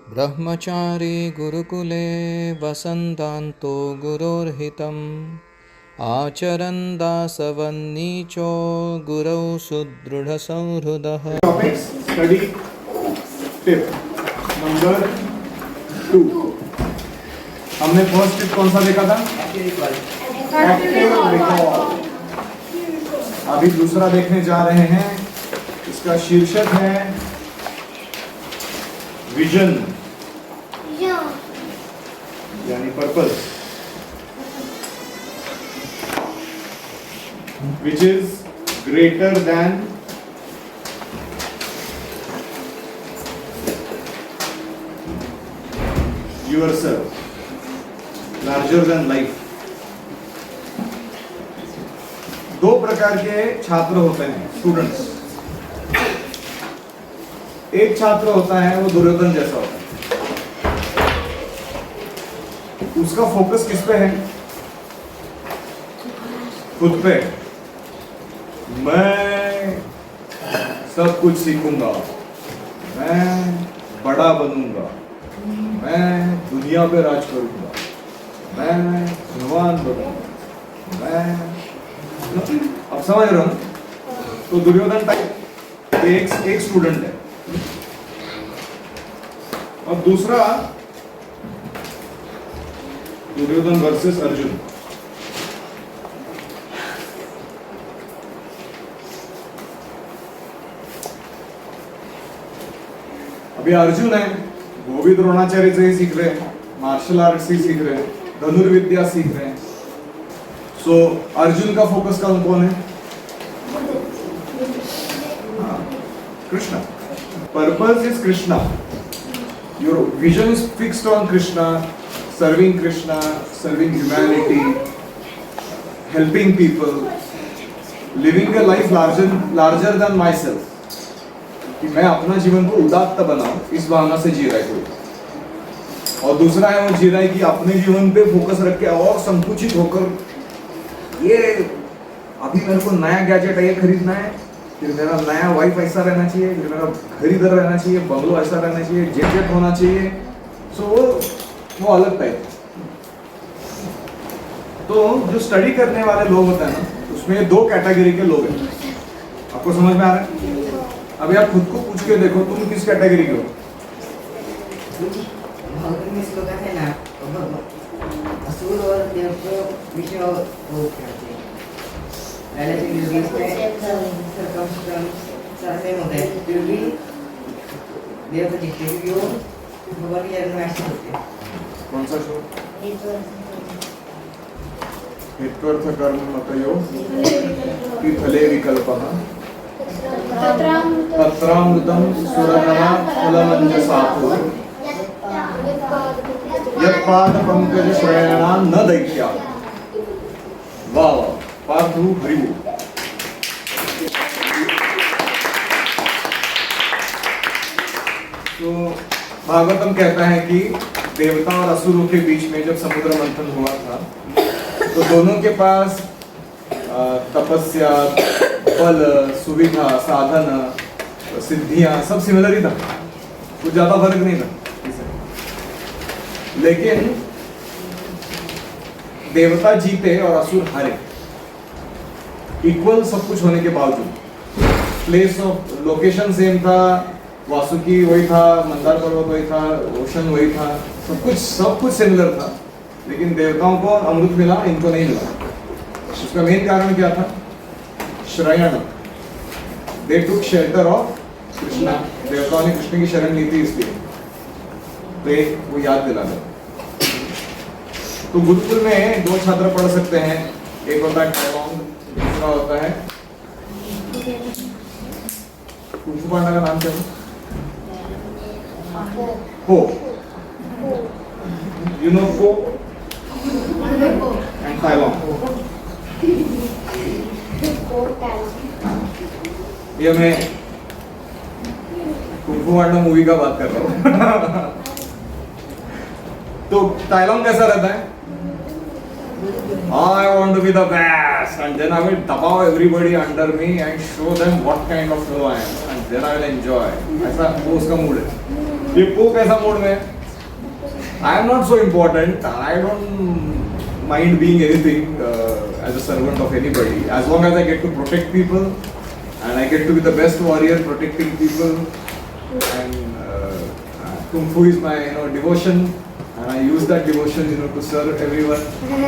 ब्रह्मचारी गुरुकुले वसन्तान्तो गुरोर्हितम् आचरन् दासवन्नीचो गुरौ सुदृढसंहृदः। Topics study tip number 2। हमने फर्स्ट टिप कौन सा देखा था? Active recall. अभी दूसरा देखने जा रहे हैं। इसका शीर्षक है विजन यानी purpose, which is greater than yourself, larger than life। दो प्रकार के छात्र होते हैं, स्टूडेंट्स। एक छात्र होता है वो दुर्योधन जैसा होता है। उसका फोकस किस पे है? खुद पे। मैं सब कुछ सीखूंगा, मैं बड़ा बनूंगा, मैं दुनिया पे राज करूंगा, मैं धनवान बनूंगा, मैं। अब समझ रहे हो? तो दुर्योधन टाइप एक स्टूडेंट है। और दूसरा दुर्योधन वर्सेस अर्जुन। अभी अर्जुन है, वो भी द्रोणाचार्य से ही सीख रहे हैं, मार्शल आर्ट से सीख रहे हैं, धनुर्विद्या सीख रहे हैं। सो अर्जुन का फोकस कौन है? Krishna. Purpose is Krishna. Your vision is fixed on Krishna, serving Krishna, serving humanity, helping people, living a life larger than myself। कि मैं अपना जीवन को उदात्त बनाऊं, इस भावना से जी रहा है कोई। और दूसरा है वो जी रहा है कि अपने जीवन पे फोकस रख के और संकुचित होकर ये अभी मेरे को नया गैजेट ये खरीदना है, फिर मेरा नया वाइफ ऐसा रहना चाहिए, फिर मेरा घर इधर रहना चाहिए, बंगलो ऐसा रहना चाहिए, जेट होना चाहिए। सो वो अलग टाइप। तो जो स्टडी करने वाले लोग होते हैं ना, उसमें दो कैटेगरी के लोग हैं। आपको समझ में आ रहा है? अभी आप खुद को पूछ के देखो, तुम किस कैटेगरी के हो? असुर और देव को विषय वो कहते हैं। रिलेटिव यूज में सेम होता है, फिर भी देव को दिखते हैं क्योंकि वो भगवान के जन्म में ऐसे होते हैं। कौन सा शो? हेत्वर्थ कर्म मतयो कि फले विकल्पः तत्रामृतं सुरनरा फलमञ्जसातु यत्पाद पंकज श्रयणा न दैत्या। वाह, पार्थु हरिवो। तो भागवतम कहता है कि देवता और असुरों के बीच में जब समुद्र मंथन हुआ था, तो दोनों के पास तपस्या, बल, सुविधा, साधन, सिद्धियां सब सिमिलर ही था, कुछ ज्यादा फर्क नहीं था। लेकिन देवता जीते और असुर हारे, इक्वल सब कुछ होने के बावजूद। प्लेस ऑफ लोकेशन सेम था, वासुकी वही था, मंदार पर्वत वही था, ओशन वही था, सब कुछ सिमिलर था। लेकिन देवताओं को अमृत मिला, इनको नहीं मिला। उसका मेन कारण क्या था? श्रयण। दे टुक शेल्टर ऑफ कृष्णा। देवताओं ने कृष्ण की शरण ली थी, इसलिए तो वो याद दिला दो। तो गुरुकुल में दो छात्र पढ़ सकते हैं, एक होता है टाइलॉन्ग, दूसरा होता है कुंफू पांडा का नाम क्या है? हो। You know Ko and Tylong। ये मैं कुंफू पांडा मूवी का बात कर रहा हूँ। तो टाइलॉन्ग कैसा रहता है? I want to be the best, and then I will dabao everybody under me and show them what kind of fellow I am, and then I will enjoy। ऐसा वो उसका मूड है। ये पो कैसा मोड में है? I am not so important. I don't mind being anything as a servant of anybody. As long as I get to protect people and I get to be the best warrior protecting people. And Kung Fu is my devotion, and I use that devotion to serve everyone.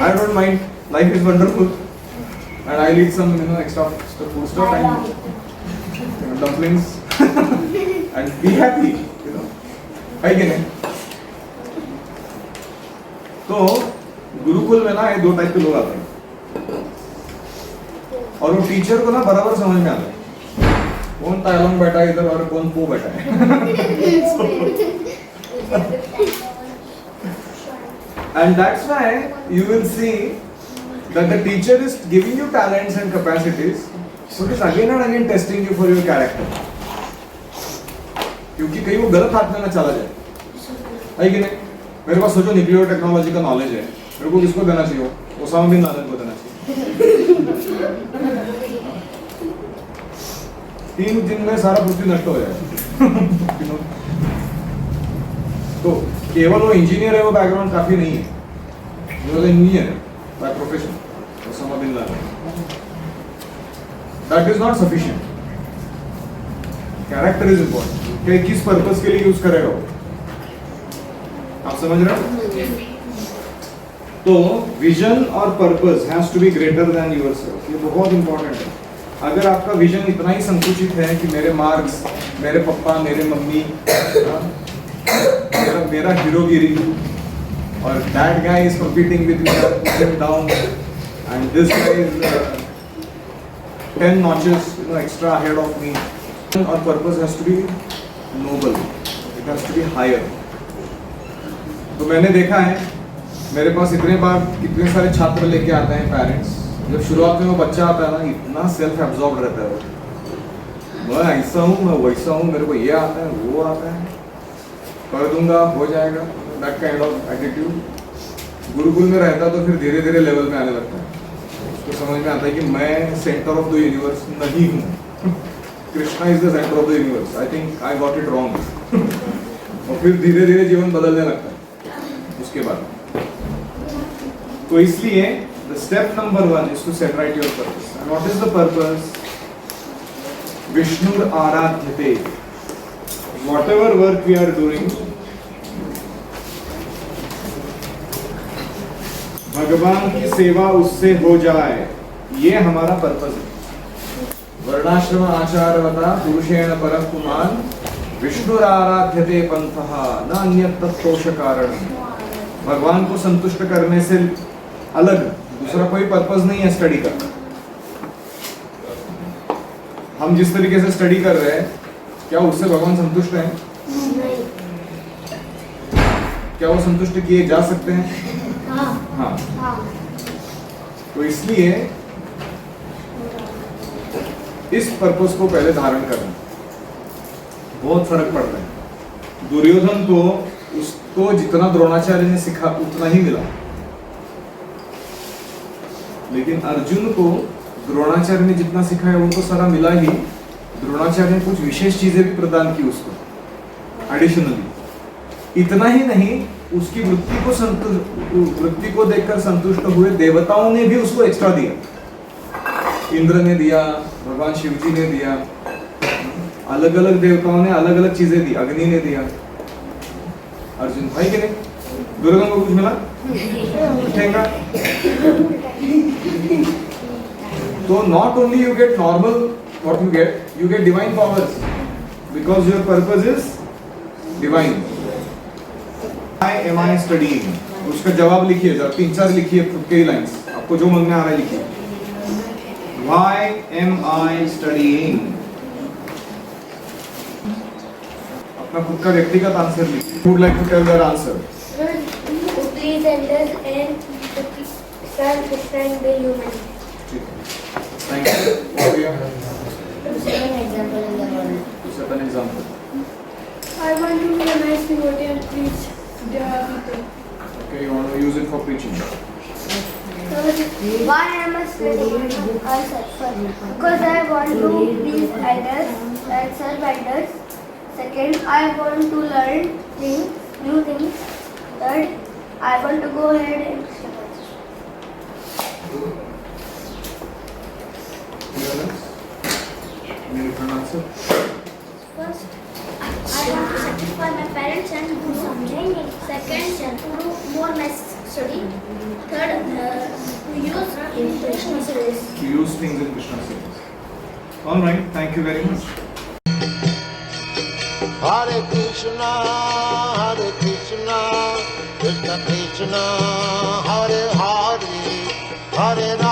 I don't mind. Life is wonderful, and I'll eat some extra food stuff and dumplings and be happy. है कि नहीं? तो गुरुकुल में ना ये दो type के लोग आते हैं और वो टीचर को ना बराबर समझ में आता है कौन ताइलोंग बैठा है इधर और कौन पो बैठा है. And that's why you will see that the teacher is giving you talents and capacities, so it is again and again testing you for your character. क्योंकि कहीं वो गलत हाथ में ना चला जाए, है कि नहीं? मेरे पास सोचो न्यूक्लियर टेक्नोलॉजी का नॉलेज है, मेरे को किसको देना चाहिए? ओसामा बिन लादेन को देना चाहिए. 3 दिन में सारा पृथ्वी नष्ट हो जाएगा. तो केवल वो इंजीनियर है, वो बैकग्राउंड काफी नहीं है. वो engineer by profession, Osama bin Laden. That is not sufficient. Character is important. कि किस पर्पस के लिए यूज करेगा वो, आप समझ रहे हो? तो विजन और purpose has to be greater than yourself. ये बहुत इंपॉर्टेंट है. अगर आपका विजन इतना ही संकुचित है कि मेरे मार्क्स, मेरे पापा, मेरे मम्मी, मेरा हीरोगिरी, और that guy is competing with me, I put him down, and this guy is 10 notches extra ahead of me. Our purpose has to be noble. It has to be higher. तो मैंने देखा है, मेरे पास कितने सारे छात्र लेके आते हैं पेरेंट्स. जब शुरुआत में वो बच्चा आता है ना, इतना सेल्फ एब्जॉर्ब रहता है वो. मैं ऐसा हूँ, मैं वैसा हूँ, मेरे को ये आता है, वो आता है, कर दूंगा, हो जाएगा. That kind of attitude. Gurukul में रहता तो फिर धीरे धीरे लेवल में आने लगता है. उसको समझ में आता है कि मैं सेंटर ऑफ द यूनिवर्स नहीं हूँ. Krishna is the centre of the universe. I think I got it wrong. और फिर धीरे धीरे जीवन बदलने लगता है उसके बाद. तो इसलिए the step number 1 is to set right your purpose. And what is the purpose? विष्णुर आराध्यते. Whatever work we are doing, भगवान की सेवा उससे हो जाए, ये हमारा पर्पस है. वर्णाश्रम आचारवता पुरुषेण परः पुमान् विष्णुराराध्यते पंथः न अन्यत् तत्तोष कारण. भगवान को संतुष्ट करने से अलग दूसरा कोई पर्पस नहीं है स्टडी का. हम जिस तरीके से स्टडी कर रहे हैं, क्या उससे भगवान संतुष्ट हैं? क्या वो संतुष्ट किए जा सकते हैं? हाँ. तो इसलिए इस पर्पस को पहले धारण करना बहुत फर्क पड़ता है. दुर्योधन को उसको जितना द्रोणाचार्य ने सिखा उतना ही मिला, लेकिन अर्जुन को द्रोणाचार्य ने जितना सिखाया वो तो सारा मिला ही. द्रोणाचार्य ने कुछ विशेष चीजें भी प्रदान की उसको एडिशनली. इतना ही नहीं, उसकी वृत्ति को देखकर संतुष्ट हुए देवताओं ने भी उसको एक्स्ट्रा दिया. इंद्र ने दिया, भगवान शिव जी ने दिया, अलग अलग देवताओं ने अलग अलग चीजें दी. अग्नि ने दिया. अर्जुन भाई के नहीं, दुर्योधन को कुछ मिला? उठेगा. तो not only you get normal what you get divine powers because your purpose is divine. Why am I studying? उसका जवाब लिखिए, जरा 3-4 लिखिए खुद के ही लाइंस, आपको जो मन में आ रहा है लिखिए. Why am I studying? अपना खुद का व्यक्तिगत आंसर लिखिए. Who would like to tell their answer? To please others and to self-defend the humanity. Thank you. What do you have? To set an example in the world. To set an example. I want to be a nice devotee and preach the people. Okay, you want to use it for preaching. Why am I studying? Because I want to please others and serve others Second, I want to learn new things. Third, I want to go ahead and Krishna consciousness. Any different answer? First, I want to satisfy my parents and guru. Second, to do more nice study. Third, to use in Krishna service. To use things in Krishna service. All right, thank you very much. Hare Krishna, Krishna Krishna, Hare Hare, Hare Rama.